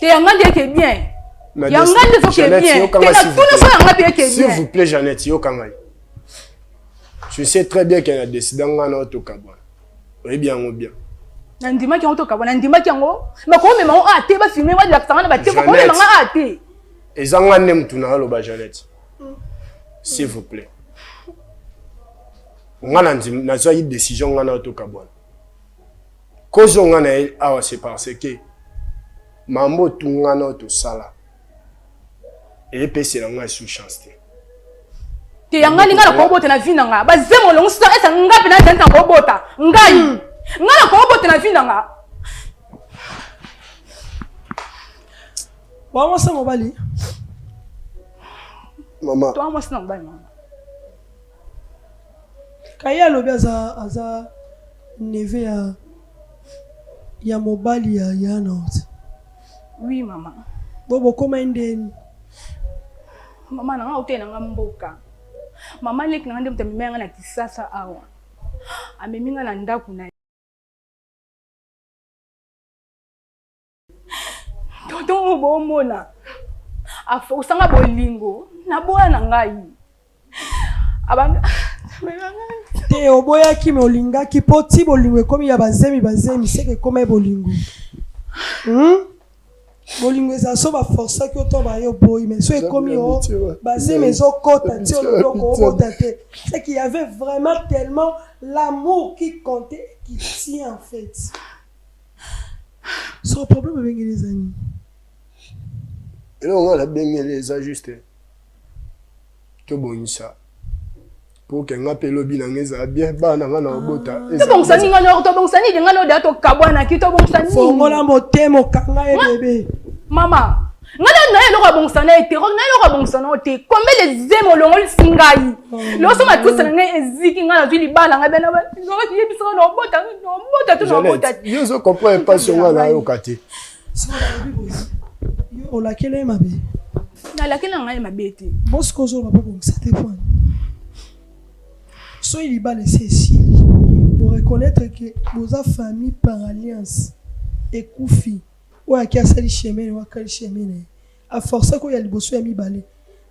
es un gars qui est bien. Il y a un gars qui est bien. S'il vous plaît, Jeannette, je sais très bien qu'elle a décidé d'en auto cabane. Oui bien ou bien. Nandima qui auto cabane, nandima qui ngo. Mais comment même on a été ba filmer wa de la tanga ba te comment même on a été. Et ça on nem tout na lo ba Jeannette. S'il vous plaît. On a une décision on a auto cabane. Cause on a awa c'est parce que mambo tunga na auto sala. Et puis c'est la sous chance. Te yanga linga na kobota na vina nga ba zemo longo sta esa ngapi na tenta kobota ngai nga na kobota na vina nga wa mo sa mobali maman toi moi c'est mobali maman kaya lobi aza neve ya mobali ya yana. Oui maman. Bobo koma ndeni. Mama na nga utena nga mboka. Mama lek na ndem tamimenga na kisasa awa. Ameminga na ndaku na. Toto bomona. Afa usanga bolingo na boya na ngai. Abanga te oboya ki me olinga ki poti bolingo ekomi ya bazemi seke koma bolingo. Bolingo eza so ba forcer ki otomba yo boy mais so ekomi o bazemi zo kota ti oloko kota te. C'est qu'il y avait vraiment tellement l'amour qui comptait qui tient en fait. Son problème avec les amis. Et là on a bien les ajuster. Que bon ça. Pour que ngape lobi na ngeza bien ba na ngana obota to bon sani ngano to bon sani de ngano da to kabwana ki to bon sani fongola motemo kanga e bébé mama ngana na eloko bon sani ete ro na eloko bon sani ete kombe les zemo longo singai lo so ma tous na eziki ngana zwi libala nga bena ba zo ki yebiso no bota to no bota yo zo comprend pas sur ngana yo kate yo la kele mabe na la kele ngai mabeti bosko zo ba bon ça te point. Soyez liba laissé ici pour reconnaître que vos familles par alliance et koufi ou à qui a sali chemin ou à quel chemin a forcé qu'il y a le bosso yami balé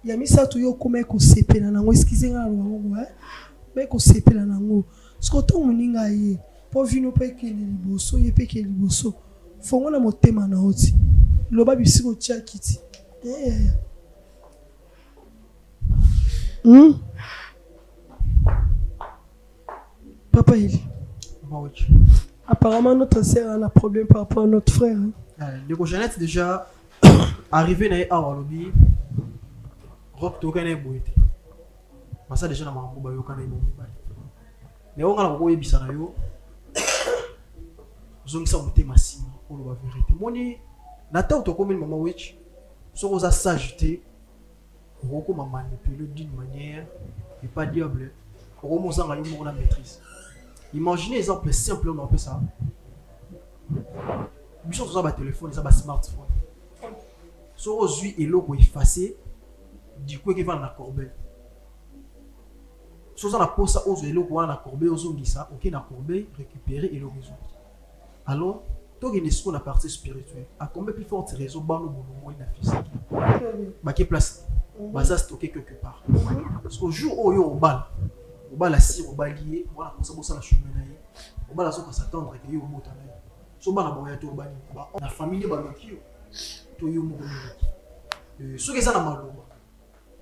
yami ça tout yo comme ko sepe na nango excusez nga lo ngo mais ko sepe na nango ce que to muninga ye pour vino pe ke le bosso ye pe ke le bosso fongo na motema na oti lo ba bisiko tia kiti Papa il. Apparemment notre sœur a un problème par rapport à notre frère. Le Jeannette déjà arrivé à Walobi. Rock tokane boite. Masa déjà na mambo ba yokana ino. Mais on a ko yebisa na yo. Zongisa motema sima pour la vérité. Moni na ta to comme maman witch. So za s'ajouter. Roko m'a manipulé d'une manière et pas diable. au moins ça on a maîtrise. Imaginez exemple simple on appelle ça. Biso ça ba téléphone, ça ba smartphone. So aujourd'hui et logo effacé du coup qui va dans la corbeille. So ça la pose ça aux logo dans la corbeille aux ngisa, OK na corbeille récupérer et logo. Alors toi qui est la partie spirituelle, à combien plus forte raison ba le boulot na physique. Ba qui place ba ça stocké quelque part. Parce qu'au jour où yo au bal la cire au balier, voilà pour ça la chemin naïe. Au bal la so s'attendre que yo mota naïe. So ba na boya to bani ba la famille ba lokio. To yo mo ko. So que ça na maloba.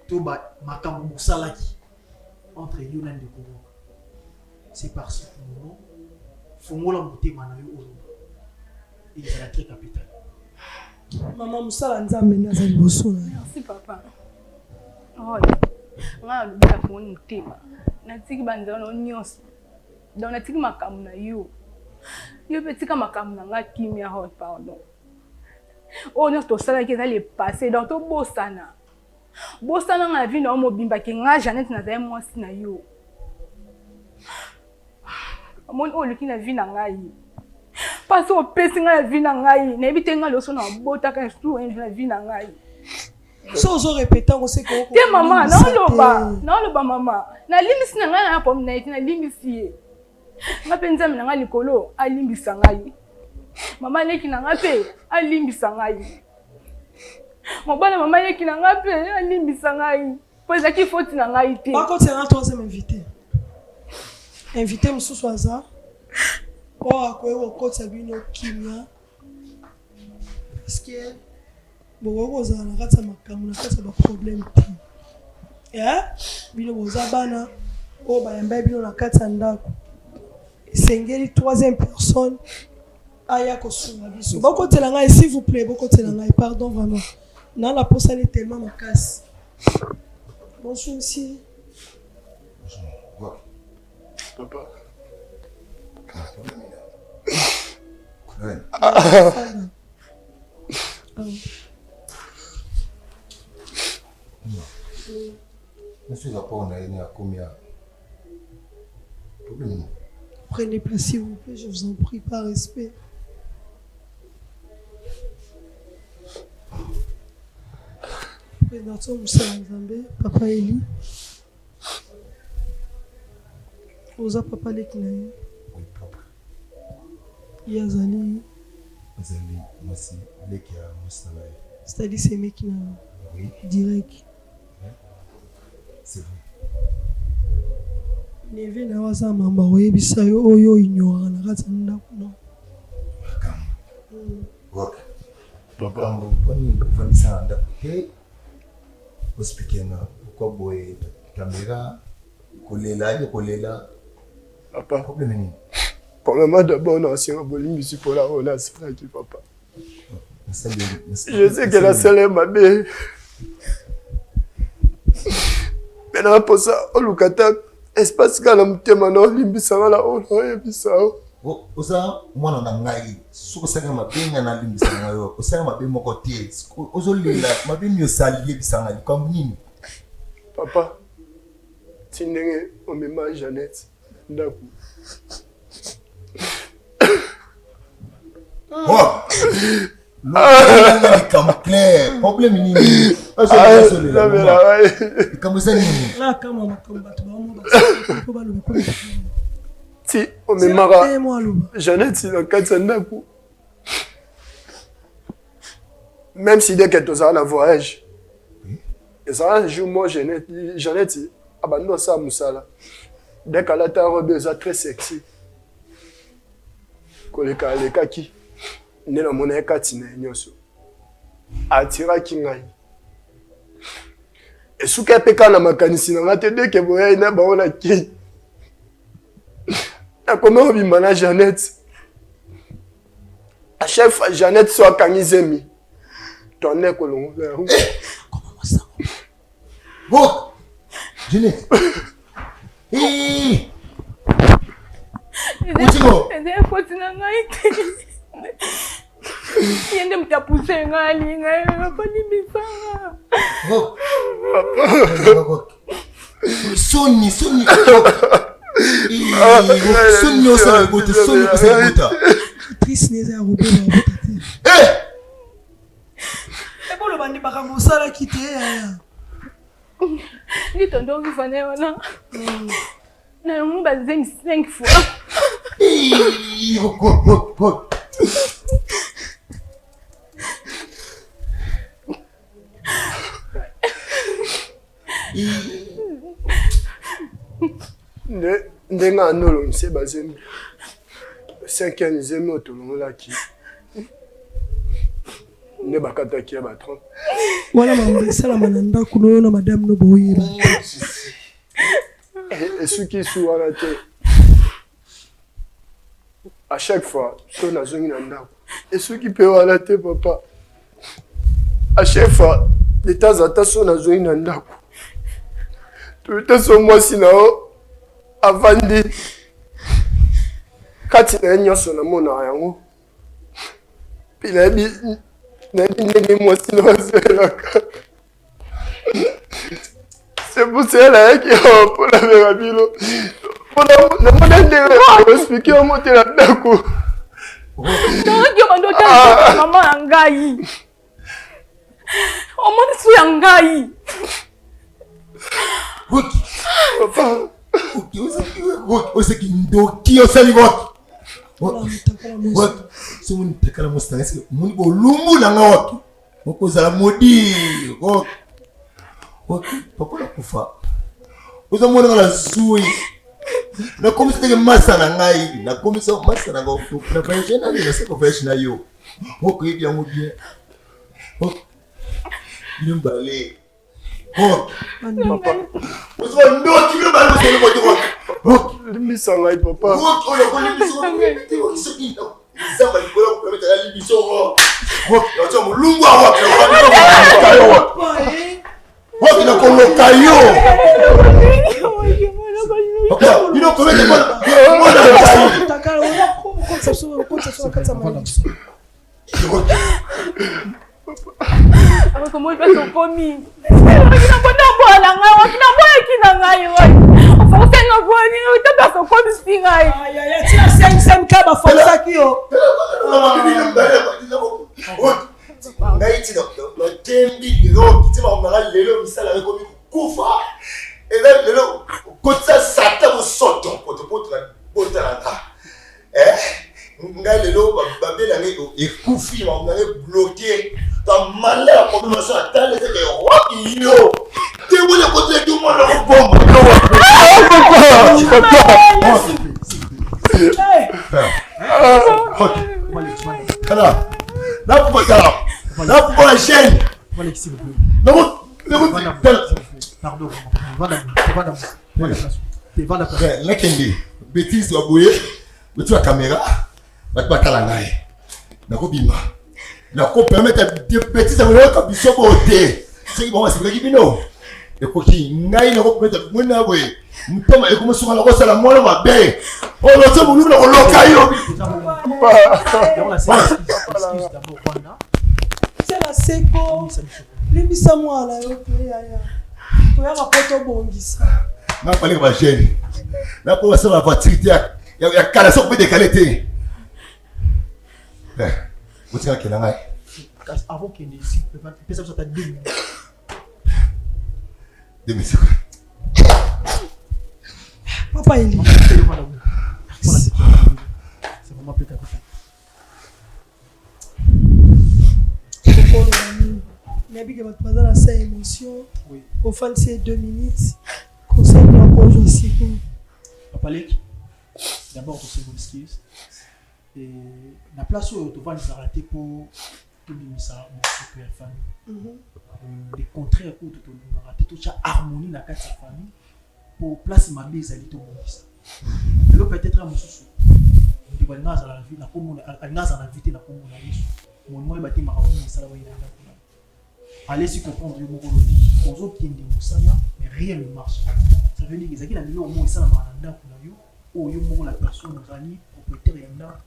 To ba makambo mosalaki entre yo na ndeko. C'est parce que nous fongola motema na yo o. Il est la très capitale. Maman Moussa Nzambe naza liboso. Merci papa. Oh, nga lubela ko motema. Natiki banza no nyos. Donc natiki makamu na yo. Yo petika makamu na nga kimia hot pardon. Oh non to sala ki le passé donc to bosana. Bosana nga vi na mobimba ki nga Janet na za mwasi na yo. Amon o luki na vi na nga yi. Parce que pesi nga la vie na ngai na ebite nga loso na bota ka stu en la vie na ngai so zo répéter on sait que te maman non loba maman na limisi na ngai na pom na iti na limisi nga penza mina nga likolo alimbisa ngai mama leki na nga pe alimbisa ngai mobala mama leki na nga pe alimbisa ngai poza ki faute na ngai te par contre c'est un troisième invité mususu aza oh akoye okotsa bino kimia parce que bon kozala na kati ya makambo na kati ya baproblème te bino boza bana oyo bayamba bino na kati ya ndako esengeli troisième personne aya kosunga biso bokotela ngai s'il vous plaît bokotela ngai pardon vraiment na la posani tellement makasi bonjour monsieur papa. Prenez place s'il vous plaît, je vous en prie par respect. Président Moussa Nzambe, Papa Eli. Oza Papa Leknaye. Oui, papa. Yazali. Yazali, merci. Lekia, Moustanaï. C'est-à-dire c'est mec qui n'a. Oui. Direct. C'est vous. Neve na waza mamba oyebisa yo oyo ignora na kati ndako no. Ok. Papa, mboni kufanisa ndako ke. Ospike na kwa boy caméra kolela. Papa. Problème ni. Probablement d'abord on a ancien volume musique pour la relation avec papa. Je sais que la seule est ma belle. Maintenant pour ça, on lukata espace kala mutema na limbisanga la ono yebisao. Oza mwana na ngai suko sanga mabenga na limbisanga yo. Osanga mabe moko tie. Ozolela mabe myo sali yebisanga comme nini. Papa. Tindenge omema Janet ndaku. Oh. Comme clair. Problème ni. Comme ça ni. Là comme makambo tu ba mo ba Si omemara Janet na kati ndaku. Même si dès que tu as la voyage. Et ça un jour moi Janet abandonne ça musala. Dès qu'elle a ta robe très sexy. Koleka leka ki nena mona ekati na nyoso atira kingai esuka peka na makanisi na ngate deke boya ina baona ki na comment bi mana Janet à chaque fois Janet soit kangizemi tonne kolongo comment ça bon Janet Ede foti na ngai te. Yende mtapuse ngali ngai pali misanga. Papa. Soni. Soni osala bote, Soni osala bota. Triste neza ya Robert na bota te. Et bon le bandi bakambo sala kite ya. Ni tonton qui fane wana. Na mu bazeng 5 fois. Go. Ndenga anolo nse bazembi 5e zemi otolongolaki nde bakataki ya ba 30 wana mambo esalama na ndako noyo na madame no boyeba esuki su wana te à chaque fois so nazongi na ndako esuki mpe wana te papa à chaque fois de temps en temps so nazongi na ndako toyota so mwasi nao avandi kati na ye nyonso namonaka yango mpe nayebi ndenge mwasi na azelaka c'est pour cela nayaki awa mpona meka bino namona ndenge oexplike yango te na ndako nayaki obandi otala mama ya ngai omoni su ya ngai papa oseki ndoki osali somoni takala mositangasi omoni bolumbu na nga waki okozala modi papa nakufa ozomonanga na zui nakomisa teke masa na ngai nakomisa masa na nga na voyage na yo naseka voyage na yo okoyebi yango bien bino mbale limbisa ngai papa nakoloka yo comment tu as commis? Tu n'as pas la ngai, tu n'as pas qui na ngai. On fait un abonné, tu as pas commis si ngai. Tu as 5 cas ba força aqui ó. Ngai ti no tembi ro ti ma ngala lelo misala ko mi kufa. Et là lelo ko tsa sata mo soto ko to potana ngai lelo babela ngai ekufi ma ngai bloqué. Ta malheur pour nous attendre c'est que roi yo tu voulais côté tout monde le bombe kana na pour chaîne pardon la kendi bêtise wa boye tu la caméra va kala ngai na ko bima na ko permettre de petits amoureux comme biso beauté c'est bon c'est vrai bino et ko ki ngai na ko permettre mona boye mutoma e ko soka na ko sala mwana mabe o lo so mulu na ko loka yo c'est la seco limbisa mwana yo te yaya to ya mapoto bongisa na pale ba jeune na ko sala voiture ya kala so ko décaler te vous tirez quel angle? Avant qu'il ici, peut ça t'a 2 minutes. 2 minutes. Papa il est. C'est vraiment plus capital. Mais bien que votre madame a sa émotion. Oui. Au fin de ces 2 minutes, conseil de la pause aussi. Papa Lek, d'abord tu sais vos excuses. Et la place où tu vas nous arrêter pour tout le monde, super famille. Les contraires où tu vas rater toute la harmonie dans la famille pour placer ma bise à l'ito bonisa. Le peut-être à mon sous. Tu vas dans la vie, na komo na na vite na komo na yesu. Mon moi bâti ma harmonie ça là il a. Allez si comprendre le mot dit. Aux autres qui ne disent rien, mais rien ne marche. Ça veut dire que ça qui au moins ça na mananda pour yo. Oh yo mo la personne nous ali propriétaire yanda.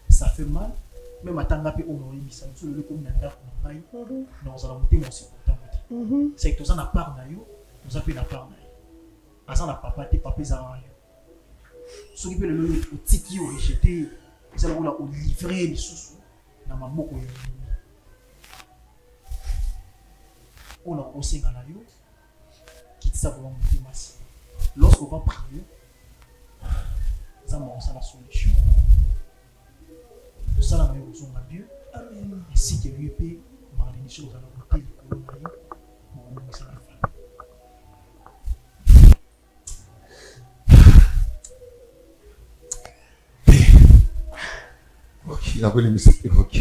Ça fait mal, même atanga pe on aurait mis ça sur le comme nanda ko ngai non ça la monter mon second c'est que tout ça n'a part na yo nous a fait la part na yo asa na papa te papa za yo ce qui peut le tiki au rejeter ils allont la livrer les sous na maboko yo on a conseillé à la yo qui ça pour monter masse lorsqu'on va prier ça m'a ça la solution tout ça la meilleure raison à Dieu amen ainsi que lui peut malédiction dans la beauté du colonel pour nous ça la ok la bonne émission ok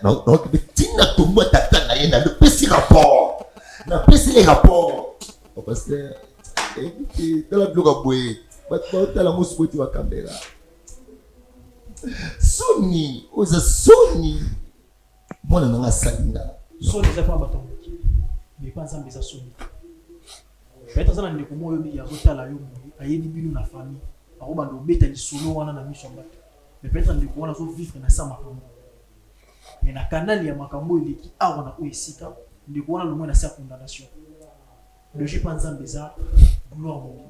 donc tina tomba tata na yena le petit rapport na petit les rapports parce que dans la bloc boy dans la mousse tu vas caméra Sony oza Sony mwana nanga salinga Sony za pas baton mais pas nzambe za Sony peut-être ça na ndeko moyo ya kotala yo ayebi bino na famille ako bando beta lisolo wana na miso bato mais peut-être ndeko wana so vivre na sama makambo mais na canal ya makambo eleki awa na oesika ndeko wana lomo na sa condamnation le je pense nzambe za gloire mo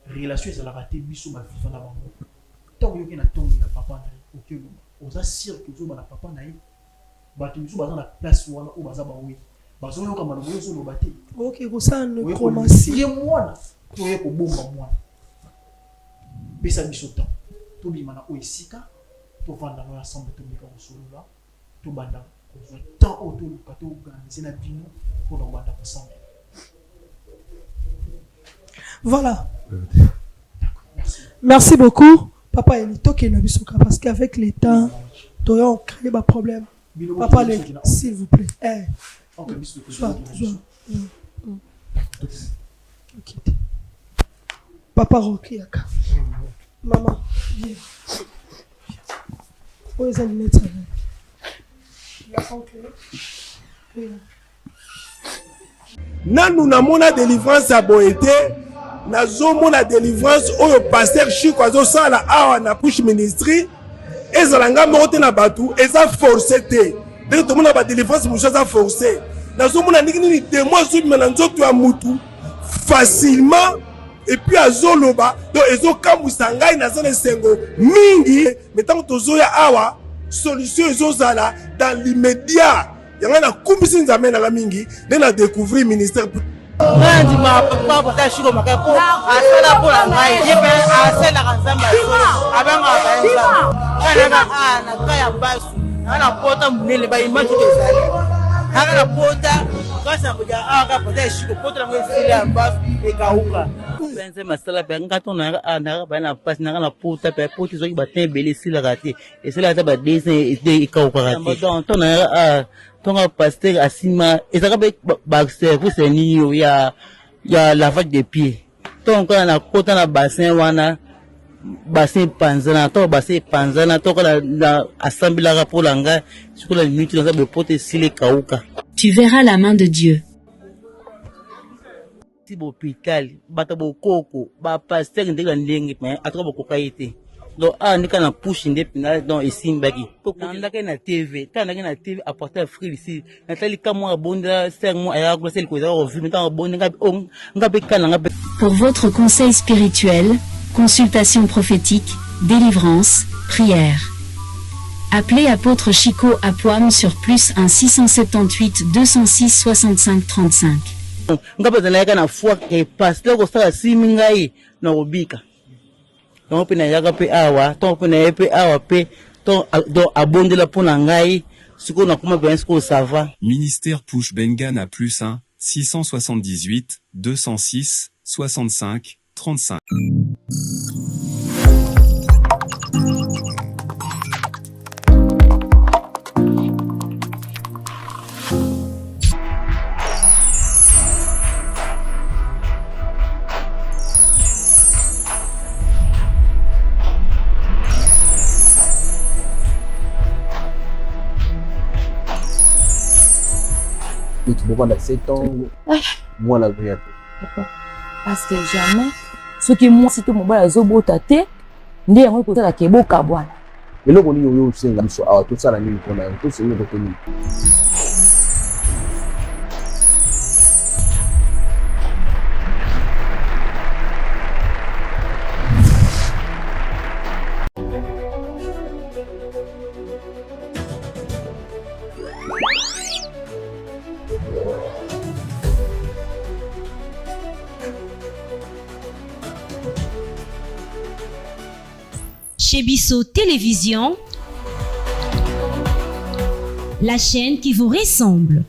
relation ça la raté biso ba vivre na bango tant yo ki na tongi na papa na OK oza sûr que zo ba na papa na bato biso baza na place wana o baza ba oui bazo yo kama lobo zo lobate OK ko ça ne promesse ye mwana to ye ko bomba mwana pesa biso temps to bima na oesika to vanda na ensemble to bika ko solola to banda ko temps o to luka to organiser na bino pour na banda ensemble. Voilà. Merci beaucoup. Papa, il est OK parce qu'avec les temps, tu as créé des problèmes. Papa, s'il vous plaît. Papa, Rokiaka. Maman, viens. Où est la lunette? La clé. Nous avons la délivrance à Boété. Nous la délivrance au pasteur Chico Azosala awa na push ministry. Ezalanga mote na batu. Eza forcé te. Donc tout le monde a la délivrance mouchaza forcé. Nous avons la nigni de moi sur menanzo tu amutu facilement. Et puis azoloba. Donc ezo kamusanga na zone sengo mingi. Mais tant que tozoya awa solution ezozala dans l'immédiat. Il y a un commission qui a mingi, on a découvert le ministère. Pense masala pe ngato na ana ba na passe na puta pe puti zo batin belisi la raté et c'est là ça ba dessin et ka ko raté donc ton na ton pasteur asima et ça ba service ni yo ya lavage de pieds donc na kota na bassin wana bassin panzana to bassin panzana to la assemblée la pour langa sur la minute dans ba pote sile kauka. Tu verras la main de Dieu. Si l'hôpital, batabo koko, ba pasteur ndeka ndenge mais atroba kokaité. Donc ndeka na push ndepina donc esimbaki. Ndaka na TV, ndaka na TV apporter frère ici. Natali kamwa bonda sermo aya ko sel ko za ko vimi ta bonda ngabe kana ngabe. Pour votre conseil spirituel, consultation prophétique, délivrance, prière. Appelez apôtre Chico à Poam sur +1 678 206 65 35. Ngapa zalaka na foi ke pasteur ko sala simingai na obika. Donc pe na yaka pe awa, ton pe na pe awa pe ton do abondela pona ngai, siko na kuma ben siko sava. Ministère Push Bengan à +1 678 206 65 35. Tu peux prendre 7 ans, moi la vie. Parce que jamais, ce qui moi, c'est que mon bas, zobo tate, nde yango ekosalaka eboka bwana. eloko nini oyo osenga biso awa tosala nini mpona yango tosengi kote nini? Chez Bisso Télévision, la chaîne qui vous ressemble.